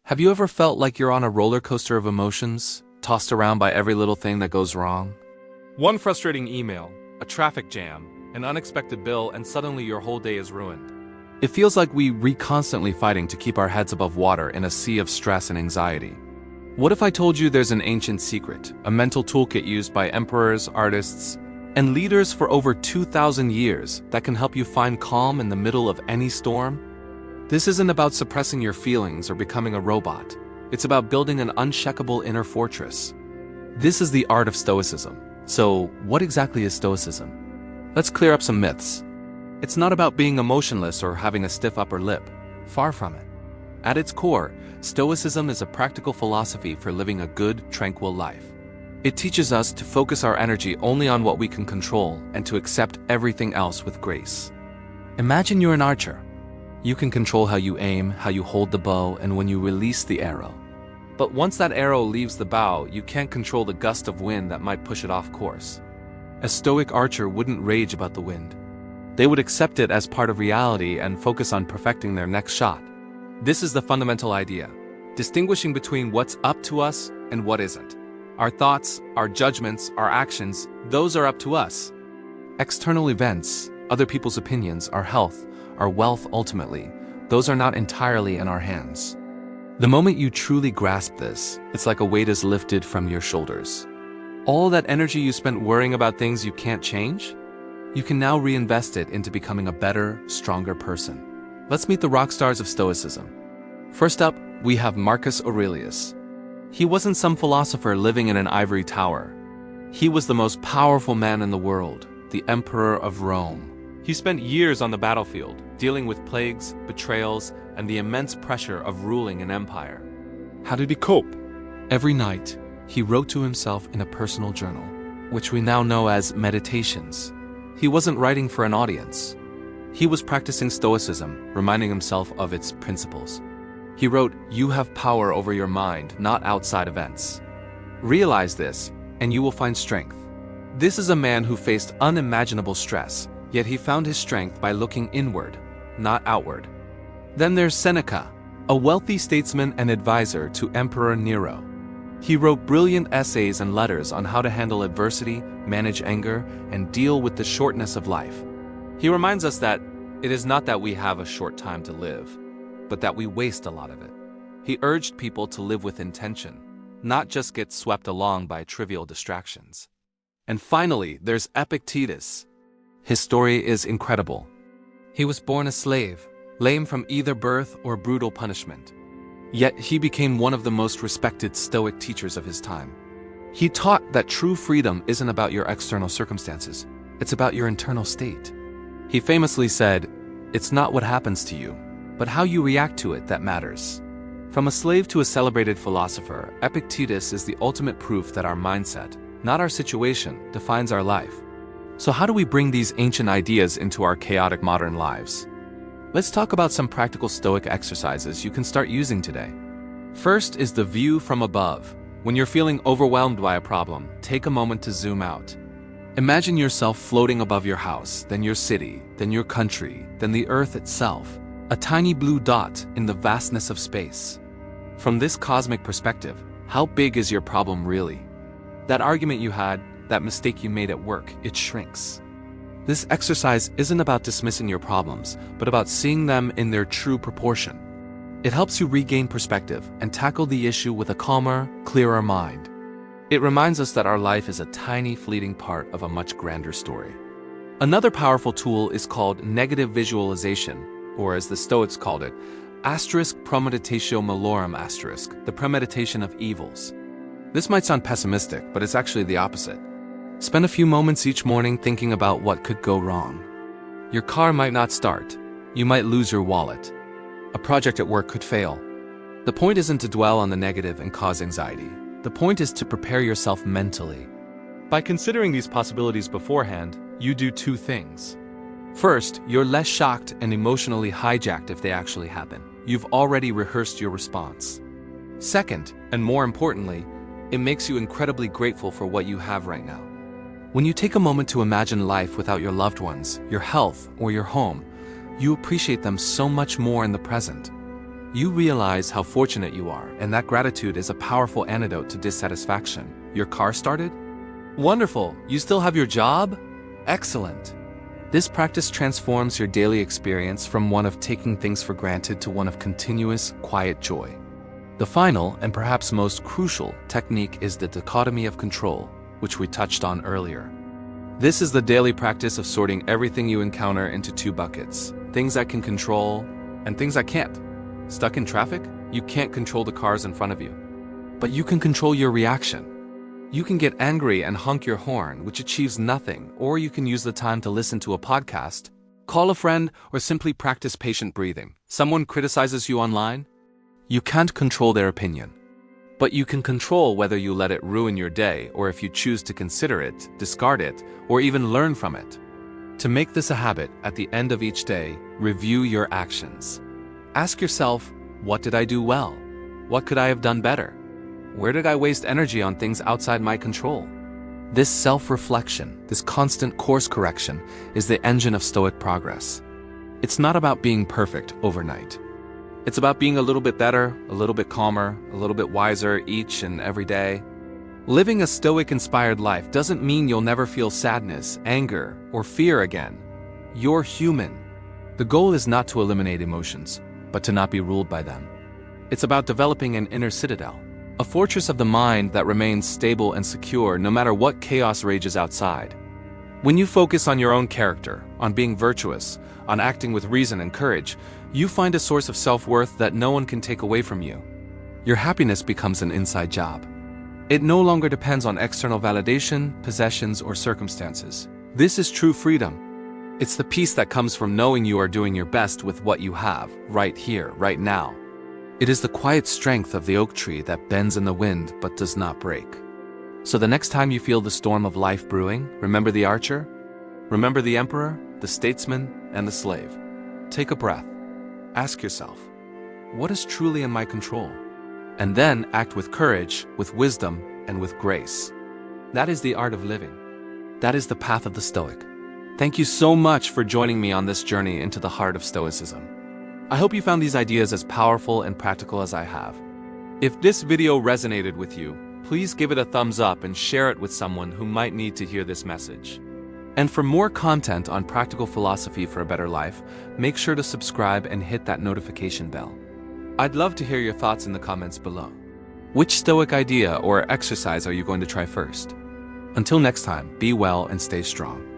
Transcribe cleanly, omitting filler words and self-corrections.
Have you ever felt like you're on a roller coaster of emotions, tossed around by every little thing that goes wrong? One frustrating email, a traffic jam, an unexpected bill, and suddenly your whole day is ruined. It feels like we're constantly fighting to keep our heads above water in a sea of stress and anxiety. What if I told you there's an ancient secret, a mental toolkit used by emperors, artists, and leaders for over 2,000 years that can help you find calm in the middle of any storm? This isn't about suppressing your feelings or becoming a robot. It's about building an unshakable inner fortress. This is the art of Stoicism. So, what exactly is Stoicism? Let's clear up some myths. It's not about being emotionless or having a stiff upper lip. Far from it. At its core, Stoicism is a practical philosophy for living a good, tranquil life. It teaches us to focus our energy only on what we can control and to accept everything else with grace. Imagine you're an archer. You can control how you aim, how you hold the bow, and when you release the arrow. But once that arrow leaves the bow, you can't control the gust of wind that might push it off course. A Stoic archer wouldn't rage about the wind. They would accept it as part of reality and focus on perfecting their next shot. This is the fundamental idea, distinguishing between what's up to us and what isn't. Our thoughts, our judgments, our actions, those are up to us. External events, other people's opinions, our health, our wealth ultimately, those are not entirely in our hands. The moment you truly grasp this, it's like a weight is lifted from your shoulders. All that energy you spent worrying about things you can't change, you can now reinvest it into becoming a better, stronger person. Let's meet the rock stars of Stoicism. First up, we have Marcus Aurelius. He wasn't some philosopher living in an ivory tower. He was the most powerful man in the world, the Emperor of Rome. He spent years on the battlefield, dealing with plagues, betrayals, and the immense pressure of ruling an empire. How did he cope? Every night, he wrote to himself in a personal journal, which we now know as meditations. He wasn't writing for an audience. He was practicing Stoicism, reminding himself of its principles. He wrote, "You have power over your mind, not outside events. Realize this, and you will find strength." This is a man who faced unimaginable stress, yet he found his strength by looking inward, not outward. Then there's Seneca, a wealthy statesman and advisor to Emperor Nero. He wrote brilliant essays and letters on how to handle adversity, manage anger, and deal with the shortness of life. He reminds us that it is not that we have a short time to live, but that we waste a lot of it. He urged people to live with intention, not just get swept along by trivial distractions. And finally, there's Epictetus. His story is incredible. He was born a slave, lame from either birth or brutal punishment. Yet he became one of the most respected Stoic teachers of his time. He taught that true freedom isn't about your external circumstances, it's about your internal state. He famously said, "It's not what happens to you, but how you react to it that matters." From a slave to a celebrated philosopher, Epictetus is the ultimate proof that our mindset, not our situation, defines our life. So how do we bring these ancient ideas into our chaotic modern lives? Let's talk about some practical Stoic exercises you can start using today. First is the view from above. When you're feeling overwhelmed by a problem, take a moment to zoom out. Imagine yourself floating above your house, then your city, then your country, then the earth itself, a tiny blue dot in the vastness of space. From this cosmic perspective, how big is your problem really? That argument you had, that mistake you made at work, it shrinks. This exercise isn't about dismissing your problems, but about seeing them in their true proportion. It helps you regain perspective and tackle the issue with a calmer, clearer mind. It reminds us that our life is a tiny, fleeting part of a much grander story. Another powerful tool is called negative visualization, or as the Stoics called it, premeditatio malorum the premeditation of evils. This might sound pessimistic, but it's actually the opposite. Spend a few moments each morning thinking about what could go wrong. Your car might not start. You might lose your wallet. A project at work could fail. The point isn't to dwell on the negative and cause anxiety. The point is to prepare yourself mentally. By considering these possibilities beforehand, you do two things. First, you're less shocked and emotionally hijacked if they actually happen. You've already rehearsed your response. Second, and more importantly, it makes you incredibly grateful for what you have right now. When you take a moment to imagine life without your loved ones, your health, or your home, you appreciate them so much more in the present. You realize how fortunate you are, and that gratitude is a powerful antidote to dissatisfaction. Your car started? Wonderful. You still have your job? Excellent. This practice transforms your daily experience from one of taking things for granted to one of continuous, quiet joy. The final, and perhaps most crucial, technique is the dichotomy of control, which we touched on earlier. This is the daily practice of sorting everything you encounter into two buckets: things I can control and things I can't. Stuck in traffic? You can't control the cars in front of you. But you can control your reaction. You can get angry and honk your horn, which achieves nothing, or you can use the time to listen to a podcast, call a friend, or simply practice patient breathing. Someone criticizes you online? You can't control their opinion. But you can control whether you let it ruin your day, or if you choose to consider it, discard it, or even learn from it. To make this a habit, at the end of each day, review your actions. Ask yourself, what did I do well? What could I have done better? Where did I waste energy on things outside my control? This self-reflection, this constant course correction, is the engine of Stoic progress. It's not about being perfect overnight. It's about being a little bit better, a little bit calmer, a little bit wiser each and every day. Living a Stoic-inspired life doesn't mean you'll never feel sadness, anger, or fear again. You're human. The goal is not to eliminate emotions, but to not be ruled by them. It's about developing an inner citadel, a fortress of the mind that remains stable and secure no matter what chaos rages outside. When you focus on your own character, on being virtuous, on acting with reason and courage, you find a source of self-worth that no one can take away from you. Your happiness becomes an inside job. It no longer depends on external validation, possessions, or circumstances. This is true freedom. It's the peace that comes from knowing you are doing your best with what you have, right here, right now. It is the quiet strength of the oak tree that bends in the wind but does not break. So the next time you feel the storm of life brewing, remember the archer, remember the emperor, the statesman, and the slave. Take a breath. Ask yourself, what is truly in my control? And then act with courage, with wisdom, and with grace. That is the art of living. That is the path of the Stoic. Thank you so much for joining me on this journey into the heart of Stoicism. I hope you found these ideas as powerful and practical as I have. If this video resonated with you, please give it a thumbs up and share it with someone who might need to hear this message. And for more content on practical philosophy for a better life, make sure to subscribe and hit that notification bell. I'd love to hear your thoughts in the comments below. Which Stoic idea or exercise are you going to try first? Until next time, be well and stay strong.